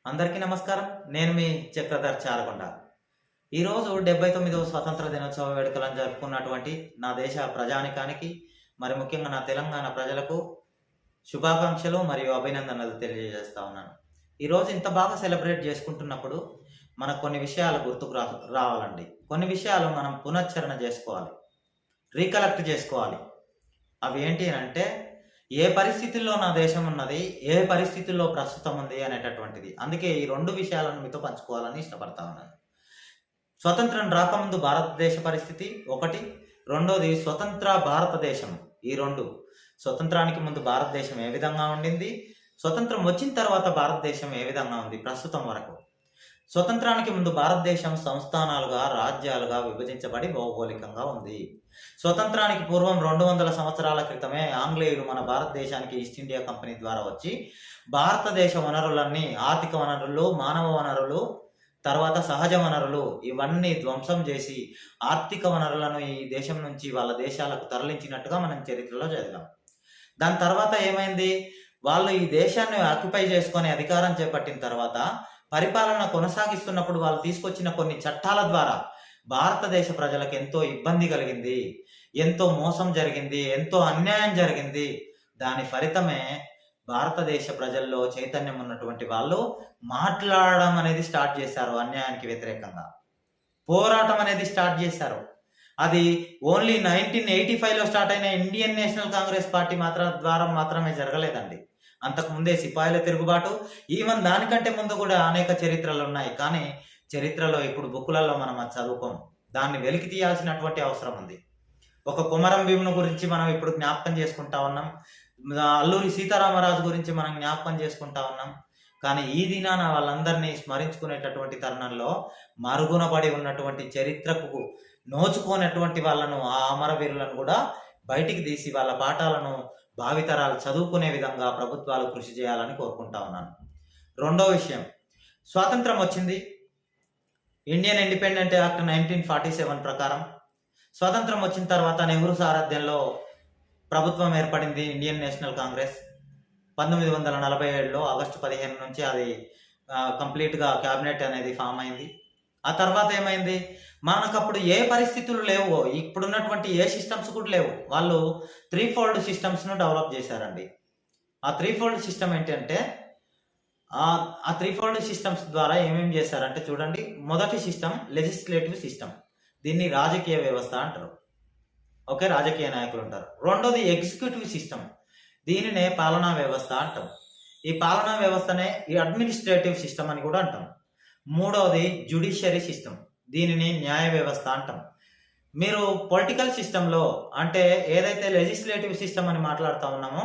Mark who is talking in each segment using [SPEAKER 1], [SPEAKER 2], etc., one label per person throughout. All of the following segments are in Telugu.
[SPEAKER 1] అందరికీ నమస్కారం. నేను మీ చక్రధర్ చారకొండ. ఈరోజు 79వ స్వతంత్ర దినోత్సవ వేడుకలను జరుపుకున్నటువంటి నా దేశ ప్రజానికానికి, మరి ముఖ్యంగా నా తెలంగాణ ప్రజలకు శుభాకాంక్షలు మరియు అభినందనలు తెలియజేస్తా ఉన్నాను. ఈరోజు ఇంత బాగా సెలబ్రేట్ చేసుకుంటున్నప్పుడు మనకు కొన్ని విషయాలు గుర్తుకు రావాలండి. కొన్ని విషయాలు మనం పునశ్చరణ చేసుకోవాలి, రీకలెక్ట్ చేసుకోవాలి. అవి ఏంటి అంటే, ఏ పరిస్థితుల్లో నా దేశం ఉన్నది, ఏ పరిస్థితుల్లో ప్రస్తుతం ఉంది అనేటటువంటిది. అందుకే ఈ రెండు విషయాలను మీతో పంచుకోవాలని ఇష్టపడతా ఉన్నాను. స్వతంత్రం రాకముందు భారతదేశ పరిస్థితి ఒకటి, రెండోది స్వతంత్ర భారతదేశం. ఈ రెండు, స్వతంత్రానికి ముందు భారతదేశం ఏ విధంగా ఉండింది, స్వతంత్రం వచ్చిన తర్వాత భారతదేశం ఏ విధంగా ఉంది ప్రస్తుతం వరకు. స్వతంత్రానికి ముందు భారతదేశం సంస్థానాలుగా, రాజ్యాలుగా విభజించబడి భౌగోళికంగా ఉంది. స్వతంత్రానికి పూర్వం 200 సంవత్సరాల క్రితమే ఆంగ్లేయులు మన భారతదేశానికి ఈస్ట్ ఇండియా కంపెనీ ద్వారా వచ్చి భారతదేశ వనరులన్నీ, ఆర్థిక వనరులు, మానవ వనరులు, తర్వాత సహజ వనరులు ఇవన్నీ ధ్వంసం చేసి ఆర్థిక వనరులను ఈ దేశం నుంచి వాళ్ళ దేశాలకు తరలించినట్టుగా మనం చరిత్రలో చదివాం. దాని తర్వాత ఏమైంది, వాళ్ళు ఈ దేశాన్ని ఆక్యుపై చేసుకొని అధికారం చేపట్టిన తర్వాత పరిపాలన కొనసాగిస్తున్నప్పుడు వాళ్ళు తీసుకొచ్చిన కొన్ని చట్టాల ద్వారా భారతదేశ ప్రజలకు ఎంతో ఇబ్బంది కలిగింది, ఎంతో మోసం జరిగింది, ఎంతో అన్యాయం జరిగింది. దాని ఫలితమే భారతదేశ ప్రజల్లో చైతన్యం ఉన్నటువంటి వాళ్ళు మాట్లాడడం అనేది స్టార్ట్ చేశారు. అన్యాయానికి వ్యతిరేకంగా పోరాటం అనేది స్టార్ట్ చేశారు. అది ఓన్లీ 1985లో స్టార్ట్ అయిన ఇండియన్ నేషనల్ కాంగ్రెస్ పార్టీ ద్వారా మాత్రమే జరగలేదండి. అంతకుముందే సిపాయిల తిరుగుబాటు, ఈవెన్ దానికంటే ముందు కూడా అనేక చరిత్రలు ఉన్నాయి. కానీ చరిత్రలో ఇప్పుడు బుక్కులలో మనం అది చదువుకోం. దాన్ని వెలికి తీయాల్సినటువంటి అవసరం ఉంది. ఒక కొమరం భీముని గురించి మనం ఇప్పుడు జ్ఞాపకం చేసుకుంటా ఉన్నాం, అల్లూరి సీతారామరాజు గురించి మనం జ్ఞాపకం చేసుకుంటా ఉన్నాం. కానీ ఈ దినాన వాళ్ళందరినీ స్మరించుకునేటటువంటి తరుణంలో మరుగునబడి ఉన్నటువంటి చరిత్రకు నోచుకోనటువంటి వాళ్ళను, ఆ అమరవీరులను కూడా బయటికి తీసి వాళ్ళ పాఠాలను భావితరాలు చదువుకునే విధంగా ప్రభుత్వాలు కృషి చేయాలని కోరుకుంటా ఉన్నాను. రెండో విషయం, స్వాతంత్రం వచ్చింది. ఇండియన్ ఇండిపెండెంట్ యాక్ట్ 1947 ప్రకారం స్వాతంత్రం వచ్చిన తర్వాత నెహ్రూ సారథ్యంలో ప్రభుత్వం ఏర్పడింది, ఇండియన్ నేషనల్ కాంగ్రెస్. 1947లో ఆగస్టు 15 నుంచి అది కంప్లీట్గా క్యాబినెట్ అనేది ఫామ్ అయింది. ఆ తర్వాత ఏమైంది, మనకప్పుడు ఏ పరిస్థితులు లేవు, ఇప్పుడున్నటువంటి ఏ సిస్టమ్స్ కూడా లేవు. వాళ్ళు 3-fold సిస్టమ్స్ను డెవలప్ చేశారండి. ఆ 3-fold సిస్టమ్ ఏంటంటే, ఆ 3-fold సిస్టమ్స్ ద్వారా ఏమేమి చేశారంటే చూడండి. మొదటి సిస్టమ్ లెజిస్లేటివ్ సిస్టమ్, దీన్ని రాజకీయ వ్యవస్థ అంటారు. ఓకే, రాజకీయ నాయకులు ఉంటారు. రెండోది ఎగ్జిక్యూటివ్ సిస్టమ్, దీనినే పాలనా వ్యవస్థ అంటాం. ఈ పాలనా వ్యవస్థనే ఈ అడ్మినిస్ట్రేటివ్ సిస్టమ్ అని కూడా అంటాం. మూడవది జ్యుడిషియరీ సిస్టమ్, దీనిని న్యాయ వ్యవస్థ అంటాం. మీరు పొలిటికల్ సిస్టంలో అంటే ఏదైతే లెజిస్లేటివ్ సిస్టమ్ అని మాట్లాడుతూ ఉన్నామో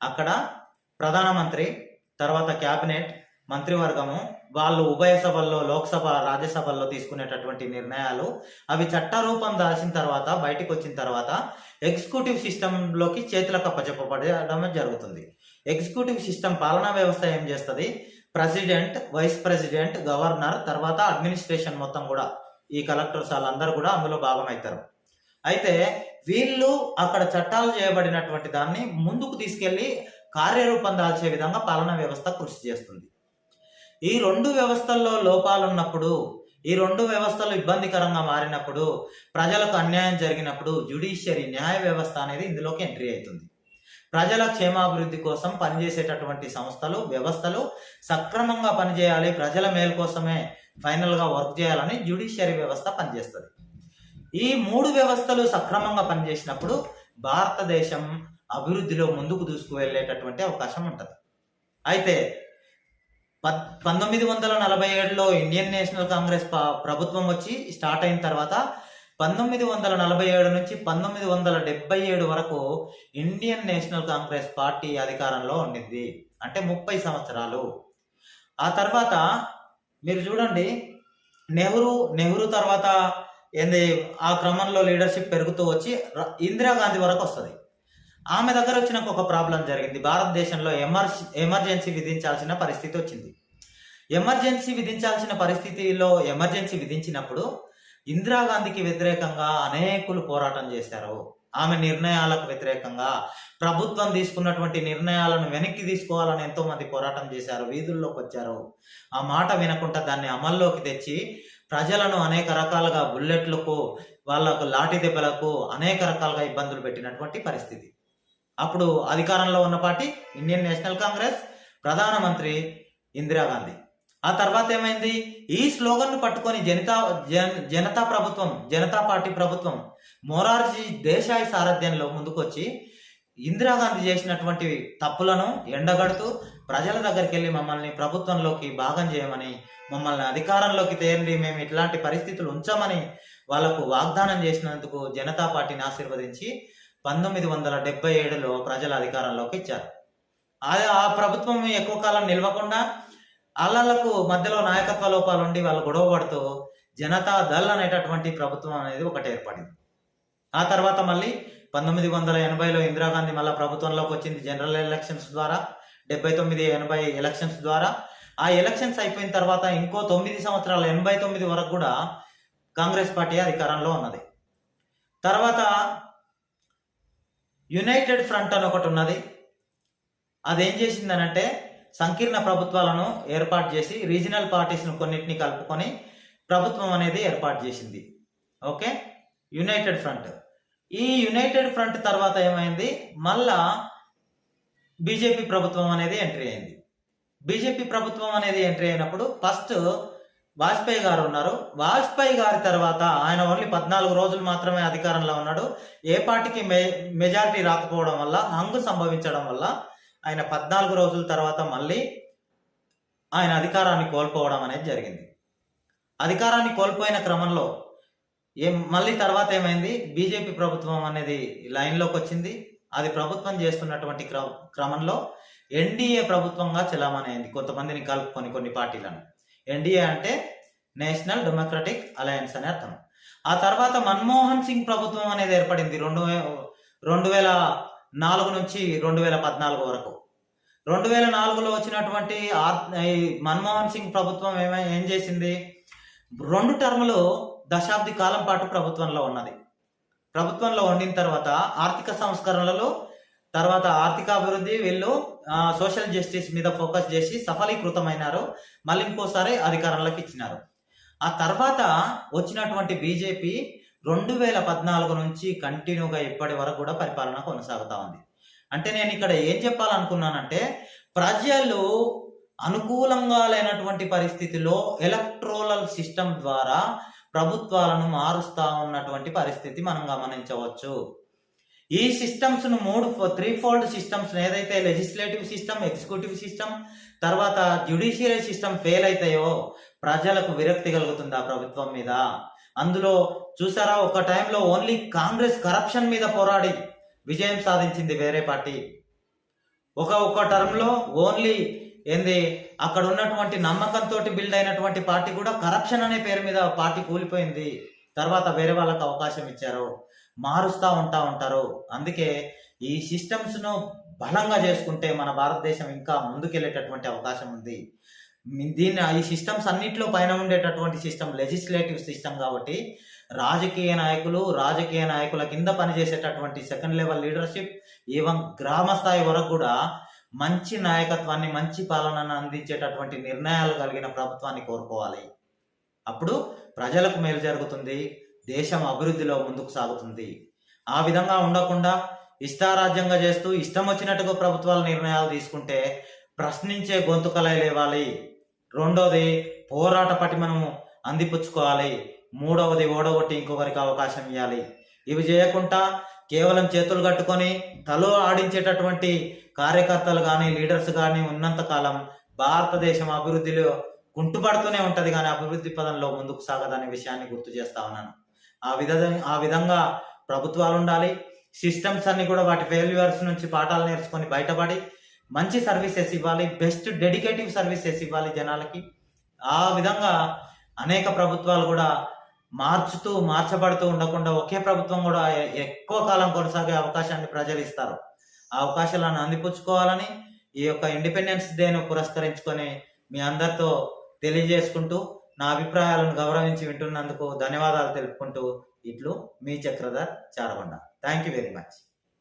[SPEAKER 1] అక్కడ ప్రధానమంత్రి, తర్వాత క్యాబినెట్, మంత్రివర్గము, వాళ్ళు ఉభయ సభల్లో, లోక్సభ, రాజ్యసభల్లో తీసుకునేటటువంటి నిర్ణయాలు అవి చట్టరూపం దాల్చిన తర్వాత బయటకు వచ్చిన తర్వాత ఎగ్జిక్యూటివ్ సిస్టంలోకి చేతులకు అప్పచెప్పబడడం జరుగుతుంది. ఎగ్జిక్యూటివ్ సిస్టమ్ పాలనా వ్యవస్థ ఏం చేస్తుంది, ప్రెసిడెంట్, వైస్ ప్రెసిడెంట్, గవర్నర్, తర్వాత అడ్మినిస్ట్రేషన్ మొత్తం కూడా ఈ కలెక్టర్స్ వాళ్ళందరూ కూడా అందులో భాగమవుతారు. అయితే వీళ్ళు అక్కడ చట్టాలు చేయబడినటువంటి దాన్ని ముందుకు తీసుకెళ్లి కార్యరూపం దాల్చే విధంగా పాలనా వ్యవస్థ కృషి చేస్తుంది. ఈ రెండు వ్యవస్థల్లో లోపాలు ఉన్నప్పుడు, ఈ రెండు వ్యవస్థలు ఇబ్బందికరంగా మారినప్పుడు, ప్రజలకు అన్యాయం జరిగినప్పుడు జ్యుడిషియరీ న్యాయ వ్యవస్థ అనేది ఇందులోకి ఎంట్రీ అవుతుంది. ప్రజల క్షేమాభివృద్ధి కోసం పనిచేసేటటువంటి సంస్థలు, వ్యవస్థలు సక్రమంగా పనిచేయాలి, ప్రజల మేలు కోసమే ఫైనల్గా వర్క్ చేయాలని జ్యుడిషియరీ వ్యవస్థ పనిచేస్తుంది. ఈ మూడు వ్యవస్థలు సక్రమంగా పనిచేసినప్పుడు భారతదేశం అభివృద్ధిలో ముందుకు దూసుకువెళ్ళేటటువంటి అవకాశం ఉంటుంది. అయితే 1947లో ఇండియన్ నేషనల్ కాంగ్రెస్ ప్రభుత్వం వచ్చి స్టార్ట్ అయిన తర్వాత 1947 నుంచి 1977 వరకు ఇండియన్ నేషనల్ కాంగ్రెస్ పార్టీ అధికారంలో ఉండింది. అంటే 30 సంవత్సరాలు. ఆ తర్వాత మీరు చూడండి, నెహ్రూ తర్వాత ఏంది, ఆ క్రమంలో లీడర్షిప్ పెరుగుతూ వచ్చి ఇందిరాగాంధీ వరకు వస్తుంది. ఆమె దగ్గర వచ్చిన ఒక ప్రాబ్లం జరిగింది. భారతదేశంలో ఎమర్జెన్సీ విధించాల్సిన పరిస్థితి వచ్చింది. ఎమర్జెన్సీ విధించినప్పుడు ఇందిరాగాంధీకి వ్యతిరేకంగా అనేకులు పోరాటం చేశారు. ఆమె నిర్ణయాలకు వ్యతిరేకంగా ప్రభుత్వం తీసుకున్నటువంటి నిర్ణయాలను వెనక్కి తీసుకోవాలని ఎంతో మంది పోరాటం చేశారు, వీధుల్లోకి వచ్చారు. ఆ మాట వినకుండా దాన్ని అమల్లోకి తెచ్చి ప్రజలను అనేక రకాలుగా బుల్లెట్లకు, వాళ్ళకు లాఠీ దెబ్బలకు అనేక రకాలుగా ఇబ్బందులు పెట్టినటువంటి పరిస్థితి. అప్పుడు అధికారంలో ఉన్న పార్టీ ఇండియన్ నేషనల్ కాంగ్రెస్, ప్రధానమంత్రి ఇందిరాగాంధీ. ఆ తర్వాత ఏమైంది? ఈ స్లోగన్ను పట్టుకొని జనతా పార్టీ ప్రభుత్వం మొరార్జీ దేశాయ్ సారథ్యంలో ముందుకొచ్చి ఇందిరాగాంధీ చేసినటువంటి తప్పులను ఎండగడుతూ ప్రజల దగ్గరికి వెళ్ళి మమ్మల్ని ప్రభుత్వంలోకి భాగం చేయమని, మమ్మల్ని అధికారంలోకి తేండి, మేము ఇట్లాంటి పరిస్థితులు ఉంచమని వాళ్లకు వాగ్దానం చేసినందుకు జనతా పార్టీని ఆశీర్వదించి 1977లో ప్రజల అధికారంలోకి ఇచ్చారు. ఆ ప్రభుత్వం ఎక్కువ కాలం నిలవకుండా అల్లలకు మధ్యలో నాయకత్వ లోపాలు ఉండి వాళ్ళు గొడవ పడుతూ జనతా దళ్ అనేటటువంటి ప్రభుత్వం అనేది ఒకటి ఏర్పడింది. ఆ తర్వాత మళ్ళీ 1980లో ఇందిరాగాంధీ మళ్ళీ ప్రభుత్వంలోకి వచ్చింది జనరల్ ఎలక్షన్స్ ద్వారా, 79-80 ఎలక్షన్స్ ద్వారా. ఆ ఎలక్షన్స్ అయిపోయిన తర్వాత ఇంకో 9 సంవత్సరాలు 89 వరకు కూడా కాంగ్రెస్ పార్టీ అధికారంలో ఉన్నది. తర్వాత యునైటెడ్ ఫ్రంట్ అని ఒకటి ఉన్నది. అదేం చేసిందనంటే సంకీర్ణ ప్రభుత్వాలను ఏర్పాటు చేసి రీజనల్ పార్టీస్ను కొన్నిటిని కలుపుకొని ప్రభుత్వం అనేది ఏర్పాటు చేసింది. Okay, United front. ఈ యునైటెడ్ ఫ్రంట్ తర్వాత ఏమైంది? మళ్ళా బీజేపీ ప్రభుత్వం అనేది ఎంట్రీ అయింది. బీజేపీ ప్రభుత్వం అనేది ఎంట్రీ అయినప్పుడు ఫస్ట్ వాజ్పేయి గారు ఉన్నారు. వాజ్పేయి గారి తర్వాత ఆయన ఓన్లీ 14 రోజులు మాత్రమే అధికారంలో ఉన్నాడు. ఏ పార్టీకి మెజారిటీ రాకపోవడం వల్ల, హంగు సంభవించడం వల్ల ఆయన 14 రోజుల తర్వాత మళ్ళీ ఆయన అధికారాన్ని కోల్పోవడం అనేది జరిగింది. అధికారాన్ని కోల్పోయిన క్రమంలో మళ్ళీ తర్వాత ఏమైంది? బీజేపీ ప్రభుత్వం అనేది లైన్లోకి వచ్చింది. అది ప్రభుత్వం చేస్తున్నటువంటి క్రమంలో ఎన్డీఏ ప్రభుత్వంగా చెలామణి అయింది, కొంతమందిని కలుపుకొని కొన్ని పార్టీలను. ఎన్డీఏ అంటే నేషనల్ డెమోక్రటిక్ అలయన్స్ అని అర్థం. ఆ తర్వాత మన్మోహన్ సింగ్ ప్రభుత్వం అనేది ఏర్పడింది 2004 నుంచి 2014 వరకు. 2004లో వచ్చినటువంటి మన్మోహన్ సింగ్ ప్రభుత్వం ఏం చేసింది? 2 టర్ములు దశాబ్ది కాలం పాటు ప్రభుత్వంలో ఉన్నది. ప్రభుత్వంలో ఉండిన తర్వాత ఆర్థిక సంస్కరణలు, తర్వాత ఆర్థిక అభివృద్ధి, వీళ్ళు సోషల్ జస్టిస్ మీద ఫోకస్ చేసి సఫలీకృతమైనారు. మళ్ళీ ఇంకోసారి అధికారంలోకి ఇచ్చినారు. ఆ తర్వాత వచ్చినటువంటి బీజేపీ 2014 నుంచి కంటిన్యూగా ఇప్పటి వరకు కూడా పరిపాలన కొనసాగుతా ఉంది. అంటే నేను ఇక్కడ ఏం చెప్పాలనుకున్నానంటే, ప్రజలు అనుకూలంగా లేనటువంటి పరిస్థితిలో ఎలక్ట్రోరల్ సిస్టమ్ ద్వారా ప్రభుత్వాలను మారుస్తా ఉన్నటువంటి పరిస్థితి మనం గమనించవచ్చు. ఈ సిస్టమ్స్ ను 3 ఫోల్డ్ సిస్టమ్స్ ఏదైతే లెజిస్లేటివ్ సిస్టమ్, ఎగ్జిక్యూటివ్ సిస్టమ్, తర్వాత జ్యుడిషియరీ సిస్టమ్ ఫెయిల్ అవుతాయో ప్రజలకు విరక్తి కలుగుతుంది ఆ ప్రభుత్వం మీద. అందులో చూసారా, ఒక టైంలో ఓన్లీ కాంగ్రెస్ కరప్షన్ మీద పోరాడి విజయం సాధించింది వేరే పార్టీ. ఒక టర్మ్లో ఓన్లీ అక్కడ ఉన్నటువంటి నమ్మకంతో బిల్డ్ అయినటువంటి పార్టీ కూడా కరప్షన్ అనే పేరు మీద పార్టీ కూలిపోయింది. తర్వాత వేరే వాళ్ళకి అవకాశం ఇచ్చారు, మారుస్తూ ఉంటారు. అందుకే ఈ సిస్టమ్స్ను బలంగా చేసుకుంటే మన భారతదేశం ఇంకా ముందుకెళ్ళేటటువంటి అవకాశం ఉంది. ఈ సిస్టమ్స్ అన్నింటిలో పైన ఉండేటటువంటి సిస్టమ్ లెజిస్లేటివ్ సిస్టమ్ కాబట్టి రాజకీయ నాయకుల కింద పనిచేసేటటువంటి సెకండ్ లెవెల్ లీడర్షిప్, ఈవెన్ గ్రామ స్థాయి వరకు కూడా మంచి నాయకత్వాన్ని, మంచి పాలనను అందించేటటువంటి నిర్ణయాలు కలిగిన ప్రభుత్వాన్ని కోరుకోవాలి. అప్పుడు ప్రజలకు మేలు జరుగుతుంది, దేశం అభివృద్ధిలో ముందుకు సాగుతుంది. ఆ విధంగా ఉండకుండా ఇష్టారాజ్యంగా చేస్తూ ఇష్టం వచ్చినట్టుగా ప్రభుత్వాలు నిర్ణయాలు తీసుకుంటే ప్రశ్నించే గొంతుకలై లేవాలి. రెండోది, పోరాట పటిమను అందిపుచ్చుకోవాలి. మూడవది, ఓడగొట్టి ఇంకొకరికి అవకాశం ఇవ్వాలి. ఇవి చేయకుండా కేవలం చేతులు కట్టుకొని తలో ఆడించేటటువంటి కార్యకర్తలు కానీ లీడర్స్ కానీ ఉన్నంతకాలం భారతదేశం అభివృద్ధిలో కుంటుపడుతూనే ఉంటుంది, కానీ అభివృద్ధి పదంలో ముందుకు సాగదనే విషయాన్ని గుర్తు చేస్తా ఉన్నాను. ఆ విధంగా ప్రభుత్వాలు ఉండాలి. సిస్టమ్స్ అన్ని కూడా వాటి ఫెయిల్యూర్స్ నుంచి పాఠాలు నేర్చుకొని బయటపడి మంచి సర్వీసెస్ ఇవ్వాలి, బెస్ట్ డెడికేటివ్ సర్వీసెస్ ఇవ్వాలి జనాలకి. ఆ విధంగా అనేక ప్రభుత్వాలు కూడా మార్చబడుతూ ఉండకుండా ఒకే ప్రభుత్వం కూడా ఎక్కువ కాలం కొనసాగే అవకాశాన్ని ప్రజలు ఇస్తారు. ఆ అవకాశాలను అందిపుచ్చుకోవాలని ఈ యొక్క ఇండిపెండెన్స్ డేను పురస్కరించుకొని మీ అందరితో తెలియజేసుకుంటూ నా అభిప్రాయాలను గౌరవించి వింటున్నందుకు ధన్యవాదాలు తెలుపుకుంటూ ఇట్లు మీ Chakradhar Charagonda. Thank you very much.